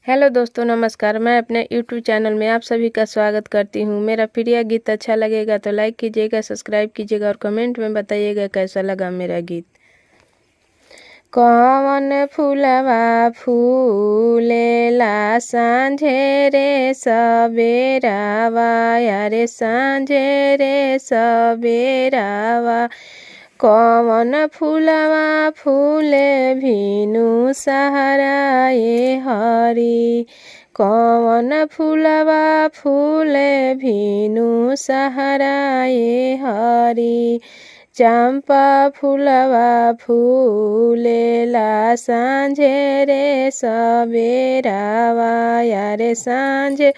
Hello दोस्तों, नमस्कार। मैं अपने यूट्यूब चैनल में आप सभी का स्वागत करती हूँ। मेरा प्रिय गीत अच्छा लगेगा तो लाइक कीजिएगा, सब्सक्राइब कीजिएगा और कमेंट में बताइएगा कैसा लगा मेरा गीत। कौन फूलवा फूलेला सांझे रे सबेरावा, यारे सांझे रे सबेरावा। कौन फूलवा फूले भीनु सहारा ये हरी। कौन फूलवा फूले भीनु सहारा ये हरी। चंपा फूलवा फूलेला सांझे रे सबेरावा, यारे सांझे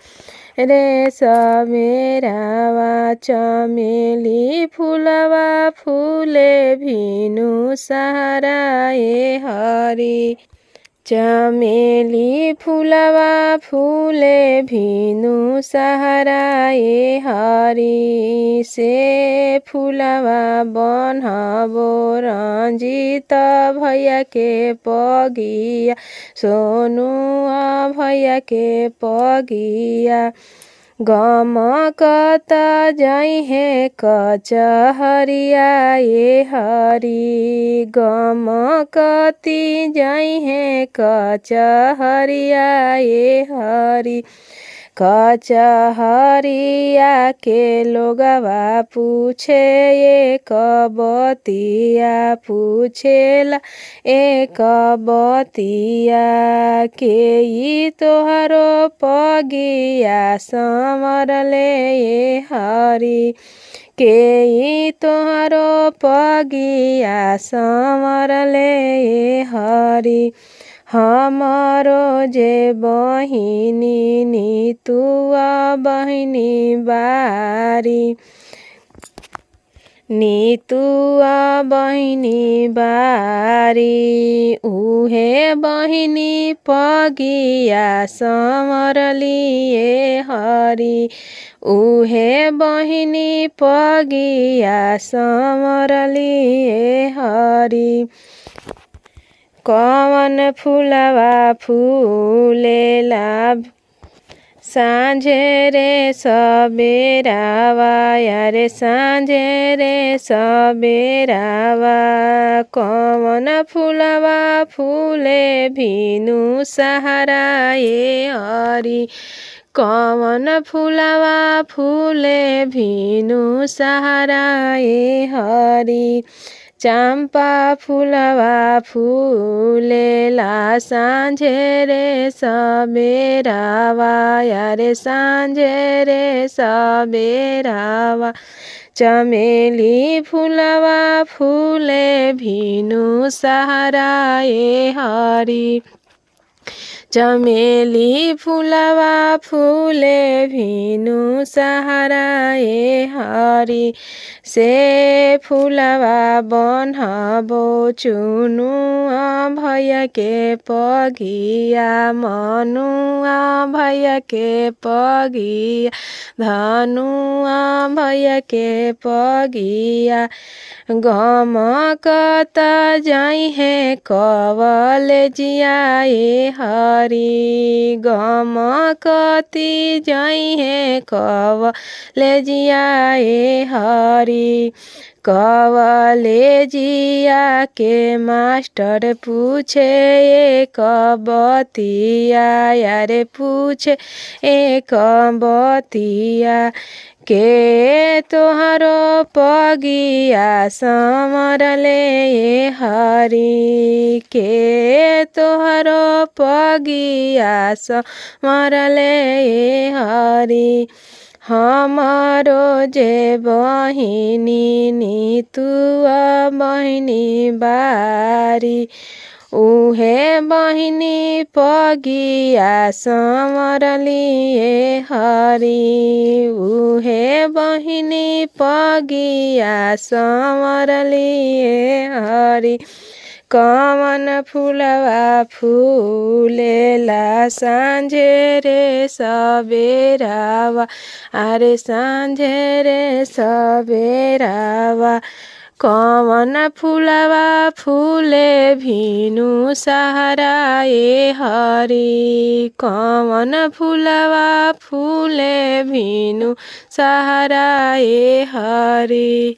रे सबेरावा। चमेली फूलवा फूले भीनु सहारा ये हरी। चमेली फूलवा फूले भीनु सहारा ये हरी। से फूलवा बनहबो रंजीत भैया के पगिया, सोनुआ भैया के पगिया। गमकत जाई है कचहरिया ये हरी। गमकती जाई है कचहरिया ये हरी। कचहरिया के लोगवा पूछे एक बतिया, पूछेला एक बतिया। के ई तोहरो पगिया संवरले ये हरी। के ई तोहरो पगिया संवरले ये हरी। हमारो जे बहिनी नीतुआ बहिनी बारी। नीतुआ बहिनी बारी। उहे बहिनी पगिया संवरली ये हरी। उहे बहिनी पगिया संवरली ये हरी। कौन फूलवा फूलेला सांझे रे सबेरावा, यारे सांझे रे सबेरावा। कौन फूलवा फूले भीनु सहारा ये हरी। कौन फूलवा फूले भीनु सहारा ये हरी। चंपा फूलवा फूलेला सांझे रे सबेरावा, यारे सांझे रे सबेरावा। चमेली फूलवा फूले भीनु सहारा ये हरी। चमेली फूलवा फूले भीनु सहारा ये हरी। से फूलवा बनहबो चुनुआ भैया के पगिया, मनुआ भैया के पगिया, धनुआ भैया के पगिया। गमकत जाई है कवलेजिया ये हरी। गमकती जाई है कवलेजिया ये हरी। कवलेजिया के मास्टर पूछे एक बतिया, यारे पूछे एक बतिया। के तोहरो पगिया संवरले ये हरी। के तोहरो पगिया संवरले ये हरी। हमारो जे बहिनी नीतुआ बहिनी बारी। उहे बहिनी पगिया संवरली ये हरी। उहे बहिनी पगिया संवरली ये हरी। कौन फूलवा फूलेला सांझे रे सबेरावा, अरे सांझे रे सबेरावा। कवन फूलवा फूले भीनु सहरा ए हरि। कवन फूलवा फूले भीनु सहरा ए हरि।